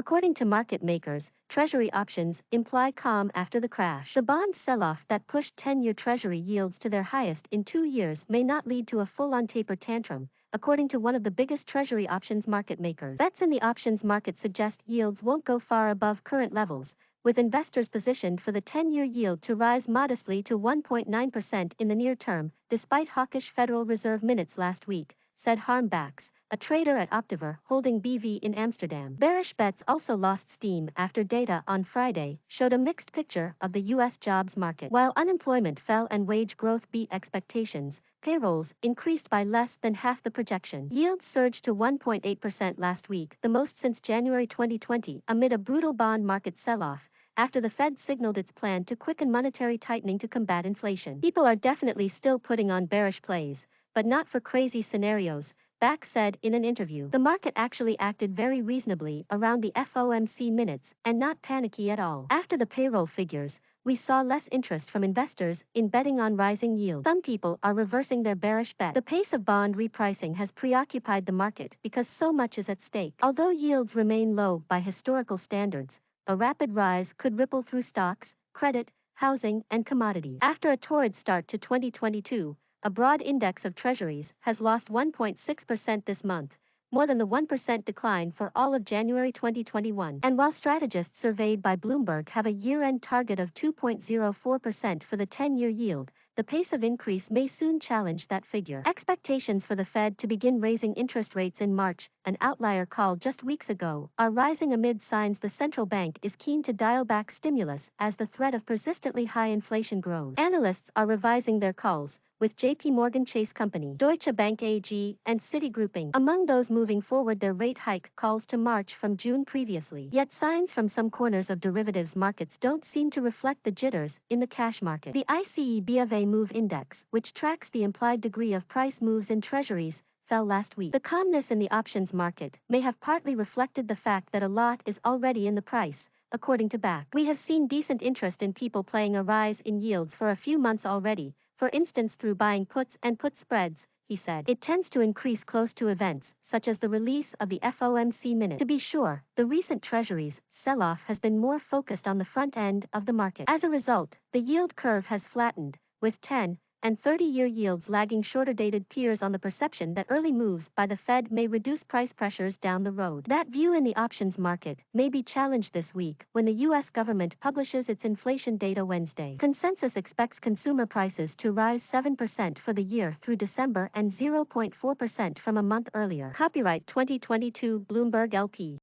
According to market makers, Treasury options imply calm after the crash. The bond sell-off that pushed 10-year Treasury yields to their highest in 2 years may not lead to a full-on taper tantrum, according to one of the biggest Treasury options market makers. Bets in the options market suggest yields won't go far above current levels, with investors positioned for the 10-year yield to rise modestly to 1.9% in the near term, despite hawkish Federal Reserve minutes last week, said Harm Backx, a trader at Optiver holding BV in Amsterdam. Bearish bets also lost steam after data on Friday showed a mixed picture of the U.S. jobs market. While unemployment fell and wage growth beat expectations, payrolls increased by less than half the projection. Yields surged to 1.8% last week, the most since January 2020, amid a brutal bond market sell-off, after the Fed signaled its plan to quicken monetary tightening to combat inflation. People are definitely still putting on bearish plays, but not for crazy scenarios, Backx said in an interview. The market actually acted very reasonably around the FOMC minutes and not panicky at all. After the payroll figures, we saw less interest from investors in betting on rising yields. Some people are reversing their bearish bet. The pace of bond repricing has preoccupied the market because so much is at stake. Although yields remain low by historical standards, a rapid rise could ripple through stocks, credit, housing, and commodities. After a torrid start to 2022, a broad index of Treasuries has lost 1.6% this month, more than the 1% decline for all of January 2021. And while strategists surveyed by Bloomberg have a year-end target of 2.04% for the 10-year yield, the pace of increase may soon challenge that figure. Expectations for the Fed to begin raising interest rates in March, an outlier call just weeks ago, are rising amid signs the central bank is keen to dial back stimulus as the threat of persistently high inflation grows. Analysts are revising their calls, with JPMorgan Chase Co, Deutsche Bank AG, and Citigroup among those moving forward their rate hike calls to March from June previously. Yet signs from some corners of derivatives markets don't seem to reflect the jitters in the cash market. The ICE BofA MOVE Index, which tracks the implied degree of price moves in Treasuries, fell last week. The calmness in the options market may have partly reflected the fact that a lot is already in the price, according to Backx. We have seen decent interest in people playing a rise in yields for a few months already, for instance through buying puts and put spreads, he said. It tends to increase close to events, such as the release of the FOMC minute. To be sure, the recent Treasuries sell-off has been more focused on the front end of the market. As a result, the yield curve has flattened, with 10- and 30-year yields lagging shorter-dated peers on the perception that early moves by the Fed may reduce price pressures down the road. That view in the options market may be challenged this week when the U.S. government publishes its inflation data Wednesday. Consensus expects consumer prices to rise 7% for the year through December and 0.4% from a month earlier. Copyright 2022 Bloomberg L.P.